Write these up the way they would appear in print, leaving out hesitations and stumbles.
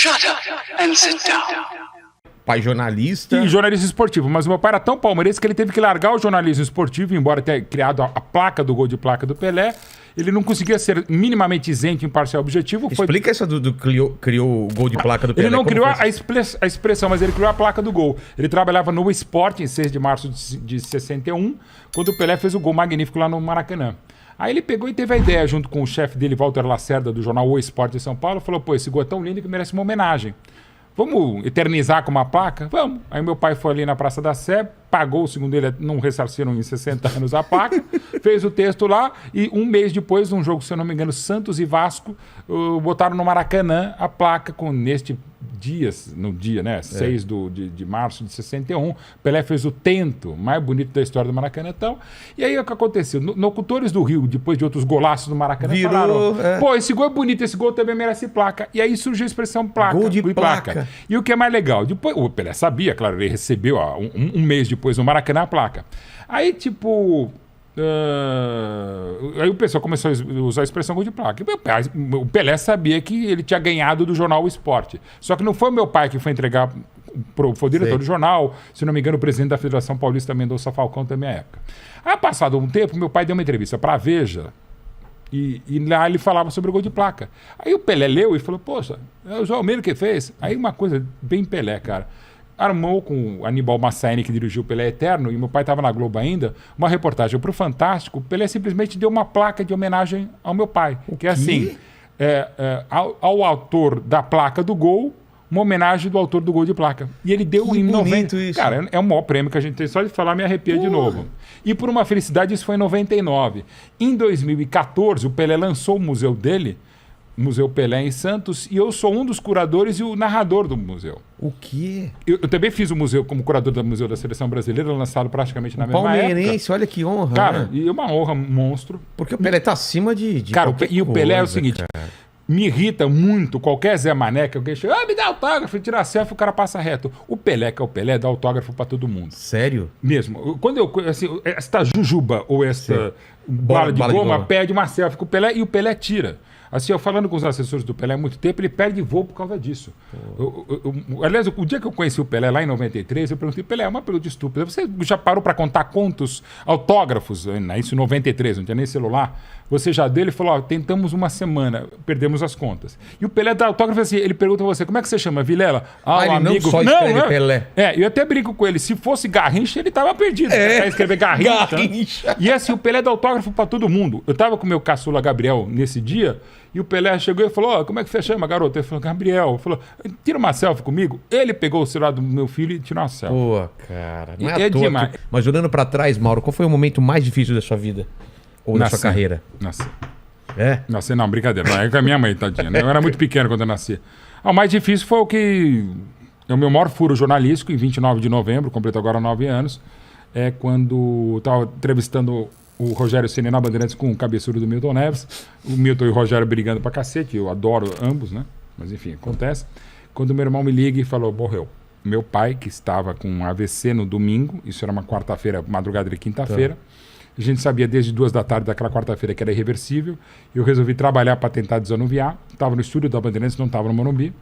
Shut up and sit down. Pai jornalista. E jornalista esportivo. Mas o meu pai era tão palmeirense que ele teve que largar o jornalismo esportivo, embora tenha criado a placa do gol de placa do Pelé. Ele não conseguia ser minimamente isento, imparcial, objetivo. Explica essa do criou o gol de placa do Pelé. Ele não criou a expressão, mas ele criou a placa do gol. Ele trabalhava no Sport em 6 de março de 61, quando o Pelé fez o gol magnífico lá no Maracanã. Aí ele pegou e teve a ideia, junto com o chefe dele, Walter Lacerda, do jornal O Esporte de São Paulo, falou, pô, esse gol é tão lindo que merece uma homenagem. Vamos eternizar com uma placa? Vamos. Aí meu pai foi ali na Praça da Sé, pagou, segundo ele, não ressarciram em 60 anos a placa, fez o texto lá e um mês depois, num jogo, se eu não me engano, Santos e Vasco, botaram no Maracanã a placa com no dia, né? 6 de março de 61. Pelé fez o tento mais bonito da história do Maracanã. Então, e aí o que aconteceu? Locutores do Rio, depois de outros golaços do Maracanã, falaram, pô, esse gol é bonito, esse gol também merece placa. E aí surgiu a expressão placa. Gol de placa. E o que é mais legal? Depois, o Pelé sabia, claro, ele recebeu um mês depois no Maracanã a placa. Aí, tipo... aí o pessoal começou a usar a expressão gol de placa. O Pelé sabia que ele tinha ganhado do jornal O Esporte. Só que não foi o meu pai que foi entregar, foi o diretor do jornal, se não me engano, o presidente da Federação Paulista, Mendonça Falcão, também à época. Aí, passado um tempo, meu pai deu uma entrevista para a Veja e lá ele falava sobre o gol de placa. Aí o Pelé leu e falou, poxa, é o João Almeida que fez. Aí uma coisa bem Pelé, cara. Armou com o Aníbal Massaini, que dirigiu o Pelé Eterno, e meu pai estava na Globo ainda, uma reportagem para o Fantástico. O Pelé simplesmente deu uma placa de homenagem ao meu pai. Que é assim, ao autor da placa do gol, uma homenagem do autor do gol de placa. E ele deu em 90. Isso. Cara, é o maior prêmio que a gente tem. Só de falar me arrepia de novo. E por uma felicidade, isso foi em 99. Em 2014, o Pelé lançou o museu dele, Museu Pelé em Santos, e eu sou um dos curadores e o narrador do museu. O quê? Eu também fiz o museu como curador do Museu da Seleção Brasileira, lançado praticamente na mesma época. Palmeirense, olha que honra. Cara, né? e uma honra monstro. Porque o Pelé tá acima de cara, qualquer o Pelé é o coisa, seguinte, cara. me irrita muito qualquer Zé Mané que alguém chega, me dá autógrafo, tirar selfie, o cara passa reto. O Pelé, que é o Pelé, dá autógrafo pra todo mundo. Sério? Mesmo. Quando eu, assim, esta jujuba ou esta bala de goma pede uma selfie com o Pelé e o Pelé tira. Assim, eu falando com os assessores do Pelé há muito tempo, ele perde voo por causa disso. Aliás, o dia que eu conheci o Pelé, lá em 93, eu perguntei, Pelé, é uma pergunta estúpida, você já parou para contar quantos autógrafos, isso em 93, não tinha nem celular, você já deu? Ele falou, tentamos uma semana, perdemos as contas. E o Pelé dá autógrafo assim, ele pergunta a você, como é que você chama, Vilela? Ele amigo. não só escreve Pelé. Eu até brinco com ele, se fosse Garrincha, ele tava perdido. Pra escrever Garrincha. E assim, o Pelé dá autógrafo para todo mundo. Eu tava com o meu caçula Gabriel nesse dia, e o Pelé chegou e falou, como é que você chama, garoto? Ele falou, Gabriel. Ele falou, tira uma selfie comigo. Ele pegou o celular do meu filho e tirou uma selfie. Pô, cara, não é à toa demais. Mas olhando pra trás, Mauro, qual foi o momento mais difícil da sua vida? Ou da sua carreira? Nasci. Nasci não, brincadeira. Não, é com a minha mãe, tadinha. Eu era muito pequeno quando eu nasci. O mais difícil foi o que... É o meu maior furo jornalístico, em 29 de novembro, completo agora 9 anos. É quando eu estava entrevistando o Rogério Ceni na Bandeirantes com o cabeçudo do Milton Neves. O Milton e o Rogério brigando pra cacete. Eu adoro ambos, né? Mas enfim, acontece. Quando meu irmão me liga e falou, morreu. Meu pai, que estava com um AVC no domingo, isso era uma quarta-feira, madrugada de quinta-feira. A gente sabia desde 2 da tarde daquela quarta-feira que era irreversível. Eu resolvi trabalhar para tentar desanuviar. Estava no estúdio da Bandeirantes, não estava no Morumbi.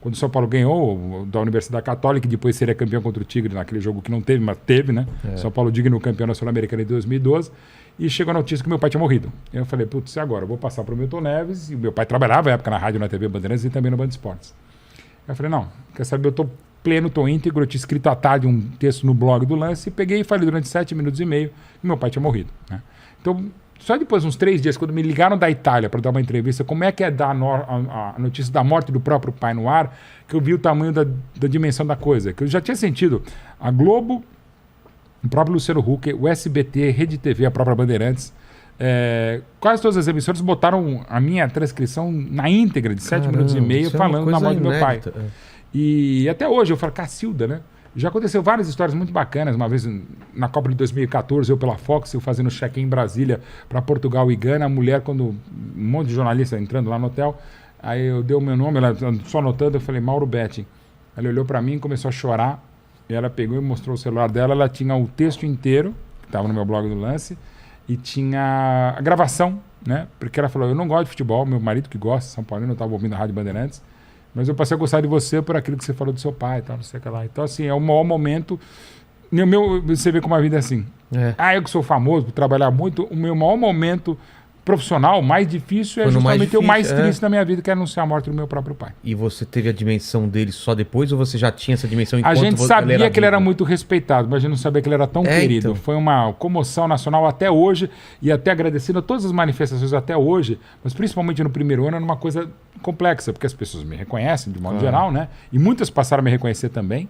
Quando o São Paulo ganhou da Universidade Católica, e depois seria campeão contra o Tigre naquele jogo que não teve, mas teve, né? São Paulo digno campeão na Sul-Americana em 2012. E chegou a notícia que meu pai tinha morrido. Eu falei, putz, e agora? Eu vou passar para o Milton Neves. E meu pai trabalhava na época na rádio, na TV Bandeirantes e também no Band Esportes. Eu falei, não, quer saber, eu estou pleno, estou íntegro. Eu tinha escrito à tarde um texto no blog do Lance e peguei e falei durante 7 minutos e meio que meu pai tinha morrido, né? Então, só depois de uns 3 dias, quando me ligaram da Itália para dar uma entrevista, como é que é dar a notícia da morte do próprio pai no ar, que eu vi o tamanho da dimensão da coisa. Que eu já tinha sentido a Globo, o próprio Luciano Huck, o SBT, Rede TV, a própria Bandeirantes, quase todas as emissoras botaram a minha transcrição na íntegra de 7 minutos e meio falando da morte do meu pai. E até hoje eu falo, Cacilda, né? Já aconteceu várias histórias muito bacanas. Uma vez na Copa de 2014, eu pela Fox, eu fazendo check-in em Brasília para Portugal e Gana, a mulher, quando um monte de jornalista entrando lá no hotel, aí eu dei o meu nome, ela só anotando, eu falei, Mauro Betting. Ela olhou para mim, começou a chorar, e ela pegou e mostrou o celular dela, ela tinha o texto inteiro, que estava no meu blog do Lance, e tinha a gravação, né? Porque ela falou, eu não gosto de futebol, meu marido que gosta, São Paulino, eu estava ouvindo a Rádio Bandeirantes, Mas eu passei a gostar de você por aquilo que você falou do seu pai e tal, não sei o que lá. Então, assim, é o maior momento. Você vê como a vida é assim. Eu que sou famoso, por trabalhar muito, o meu maior momento profissional, mais difícil, é justamente o mais triste da minha vida, que é anunciar a morte do meu próprio pai. E você teve a dimensão dele só depois, ou você já tinha essa dimensão enquanto A gente sabia que ele era vivo? muito respeitado, mas a gente não sabia que ele era tão querido. Então. Foi uma comoção nacional até hoje, e até agradecendo a todas as manifestações até hoje, mas principalmente no primeiro ano era uma coisa complexa, porque as pessoas me reconhecem, de modo geral, né? E muitas passaram a me reconhecer também,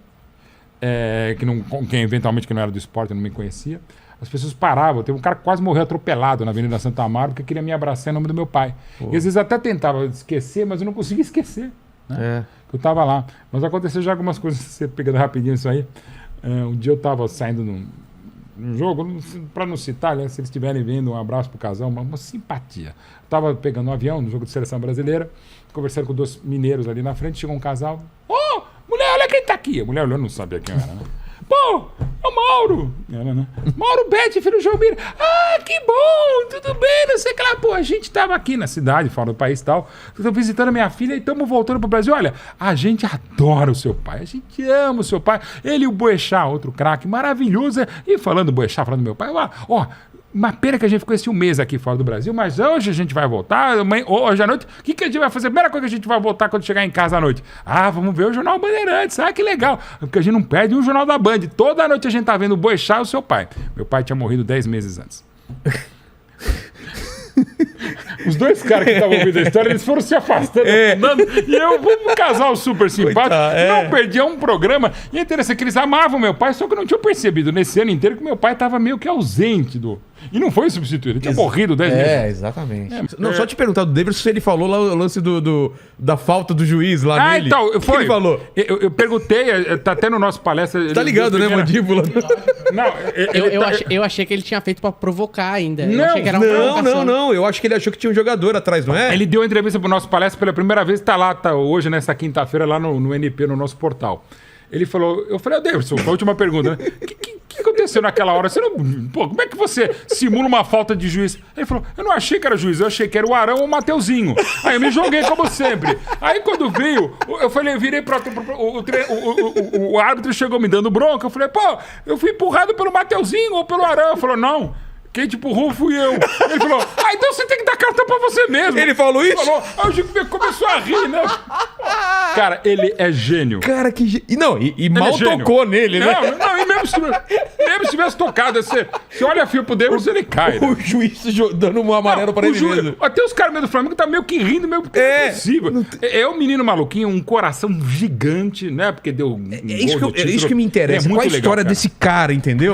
quem eventualmente que não era do esporte não me conhecia. As pessoas paravam. Teve um cara que quase morreu atropelado na Avenida Santa Amaro porque queria me abraçar em nome do meu pai. Pô. E às vezes até tentava esquecer, mas eu não conseguia esquecer. Né? Eu estava lá. Mas aconteceu já algumas coisas, você pegando rapidinho isso aí. Um dia eu estava saindo num jogo, para não citar, né, se eles estiverem vendo, um abraço pro casal, uma simpatia. Eu estava pegando um avião no jogo de seleção brasileira, conversando com 2 mineiros ali na frente, chegou um casal. Ô, mulher, olha quem tá aqui. A mulher olhou, não sabia quem era, né? Pô, é o Mauro. Ela, né? Mauro Betti, filho do João Mira. Ah, que bom, tudo bem, não sei o que lá. Pô, a gente tava aqui na cidade, fora do país e tal. Tô visitando a minha filha e estamos voltando pro Brasil. Olha, a gente adora o seu pai, a gente ama o seu pai. Ele e o Boechat, outro craque maravilhoso. E falando do Boechat, falando do meu pai, ó, uma pena que a gente ficou esse mês aqui fora do Brasil, mas hoje a gente vai voltar, hoje à noite. O que a gente vai fazer? A primeira coisa que a gente vai voltar quando chegar em casa à noite. Vamos ver o Jornal Bandeirantes. Que legal. Porque a gente não perde um jornal da Band. Toda noite a gente tá vendo o Boechat e o seu pai. Meu pai tinha morrido 10 meses antes. Os 2 caras que estavam ouvindo a história, eles foram se afastando, e eu, um casal super simpático, não perdia um programa. E é interessante que eles amavam meu pai, só que não tinham percebido nesse ano inteiro que meu pai estava meio que ausente E não foi substituído, ele tinha morrido 10 meses. Exatamente. Não, só te perguntar do Davidson se ele falou lá o lance da falta do juiz lá nele. Então, o que ele falou? Eu perguntei, tá até no nosso palestra... Tá ligado, né, mandíbula? Não, eu achei que ele tinha feito pra provocar ainda. Não. Eu acho que ele achou que tinha um jogador atrás, não é? Ele deu entrevista pro nosso palestra pela primeira vez, tá hoje, nessa quinta-feira, lá no NP, no nosso portal. Ele falou, eu falei, Davidson, a última pergunta, né? O que aconteceu naquela hora? Você não, como é que você simula uma falta de juiz? Ele falou, eu não achei que era juiz, eu achei que era o Arão ou o Mateuzinho. Aí eu me joguei como sempre. Aí quando veio, eu virei para o árbitro chegou me dando bronca, eu falei, eu fui empurrado pelo Mateuzinho ou pelo Arão. Ele falou, não. Quem te empurrou fui eu. Ele falou, então você tem que dar cartão pra você mesmo. Ele falou isso? Falou. Aí o Chico começou a rir, né? Cara, ele é gênio. Cara, que gênio. Não, e mal tocou nele, né? Não, e mesmo se tivesse tocado, você olha fio pro Davidson, ele cai. O juiz dando um amarelo pra ele mesmo. Até os caras do Flamengo tá meio que rindo, meio que impossível. É um menino maluquinho, um coração gigante, né? Porque deu isso que me interessa. Qual a história desse cara, entendeu?